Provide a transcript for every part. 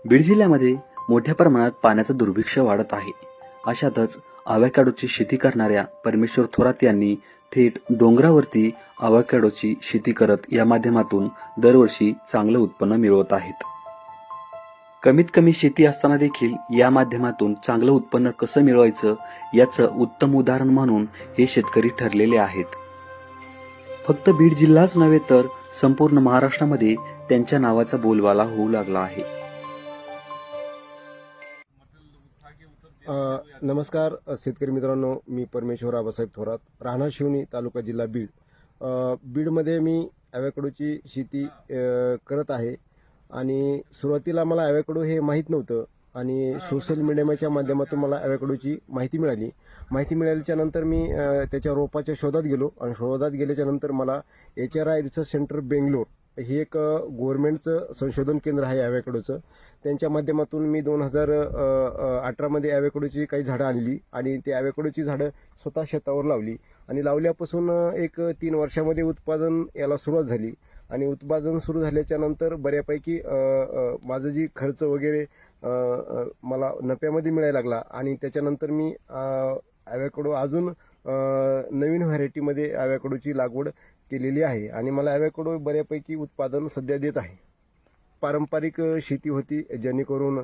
बीड जिल्ह्यामध्ये मोठ्या प्रमाणात पाण्याचं दुर्भिक्ष्य वाढत आहे. अशातच अवॅकॅडोची शेती करणाऱ्या परमेश्वर थोरात यांनी थेट डोंगरावरती अवॅकॅडोची शेती करत या माध्यमातून दरवर्षी चांगलं उत्पन्न मिळवत आहेत. कमीत कमी शेती असताना देखील या माध्यमातून चांगलं उत्पन्न कसं मिळवायचं याचं उत्तम उदाहरण म्हणून हे शेतकरी ठरलेले आहेत. फक्त बीड जिल्हाच नव्हे तर संपूर्ण महाराष्ट्रामध्ये त्यांच्या नावाचा बोलबाला होऊ लागला आहे. नमस्कार शेतकरी मित्रांनो, मी परमेश्वर आबासाहेब थोरात, राहणार शिवनी, तालुका जिल्हा बीड. बीडमध्ये मी ॲवॅकॅडोची शेती करत आहे आणि सुरुवातीला मला ॲवॅकॅडो हे माहीत नव्हतं आणि सोशल मीडियाच्या माध्यमातून मला ॲवॅकॅडोची माहिती मिळाली. माहिती मिळाल्याच्या नंतर मी त्याच्या रोपाच्या शोधात गेलो आणि शोधात गेल्याच्या नंतर मला HRI रिसर्च सेंटर बेंगलोर हे एक गव्हर्नमेंटचं संशोधन केंद्र आहे ॲवॅकॅडोचं. त्यांच्या माध्यमातून मी 2018मध्ये ॲवॅकॅडोची काही झाडं आणली आणि ते ॲवॅकॅडोची झाडं स्वतः शेतावर लावली आणि लावल्यापासून एक 3 वर्षामध्ये उत्पादन याला सुरुवात झाली आणि उत्पादन सुरू झाल्याच्या नंतर बऱ्यापैकी माझं जी खर्च वगैरे मला नफ्यामध्ये मिळायला लागला आणि त्याच्यानंतर मी ॲवॅकॅडो अजून नवीन व्हरायटीमध्ये ॲवॅकॅडोची लागवड केलेली आहे आणि मला ॲवॅकॅडो बऱ्यापैकी उत्पादन सध्या देत आहे. पारंपरिक शेती होती, जेणेकरून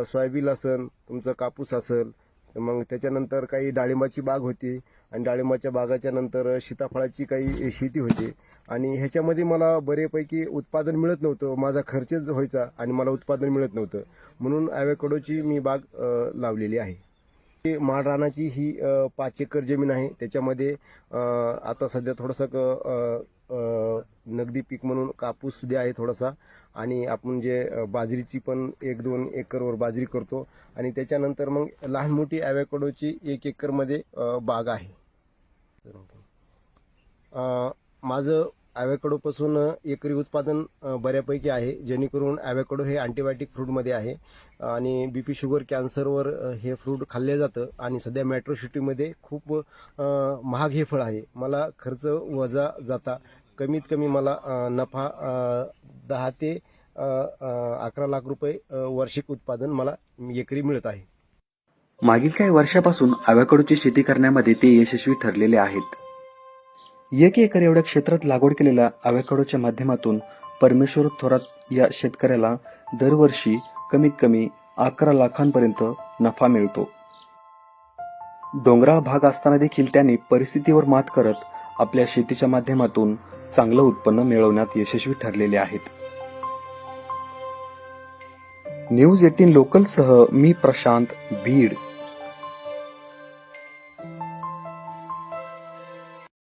सोयाबीन असेल, तुमचं कापूस असेल, मग त्याच्यानंतर काही डाळिंबाची बाग होती आणि डाळिंबाच्या बागाच्या नंतर सीताफळाची काही शेती होती आणि ह्याच्यामध्ये मला बऱ्यापैकी उत्पादन मिळत नव्हतं. माझा खर्चच व्हायचा आणि मला उत्पादन मिळत नव्हतं, म्हणून ॲवॅकॅडोची मी बाग लावलेली आहे. माळरानाची ही 5 एकर जमीन आहे. त्याच्यामध्ये आता सध्या थोडंसं नगदी पीक म्हणून कापूस सुद्धा आहे थोडासा आणि आपण जे बाजरीची पण 1-2 एकरवर बाजरी करतो आणि त्याच्यानंतर मग लहान मोठी ॲवॅकॅडोची 1 एकरमध्ये बाग आहे. माझं ॲवॅकॅडोपासून एकरी उत्पादन बऱ्यापैकी आहे, जेणेकरून ॲवॅकॅडो हे अँटीबायोटिक फ्रूटमध्ये आहे आणि BP शुगर कॅन्सरवर हे फ्रूट खाल्लं जातं आणि सध्या मेट्रो सिटीमध्ये खूप महाग हे फळ आहे. मला खर्च वजा जाता कमीत कमी मला नफा 10 ते 11 लाख रुपये वार्षिक उत्पादन मला एकरी मिळत आहे. मागील काही वर्षापासून अवॅकॅडोची शेती करण्यामध्ये ते यशस्वी ठरलेले आहेत. 1 एकर एवढ्या क्षेत्रात लागवड केलेल्या अवॅकॅडोच्या माध्यमातून परमेश्वर थोरात या शेतकऱ्याला दरवर्षी कमीत कमी 11 लाखांपर्यंत नफा मिळतो. डोंगराळ भाग असताना देखील त्यांनी परिस्थितीवर मात करत आपल्या शेतीच्या माध्यमातून चांगलं उत्पन्न मिळवण्यात यशस्वी ठरलेले आहेत. न्यूज 18 लोकलसह मी प्रशांत, बीड.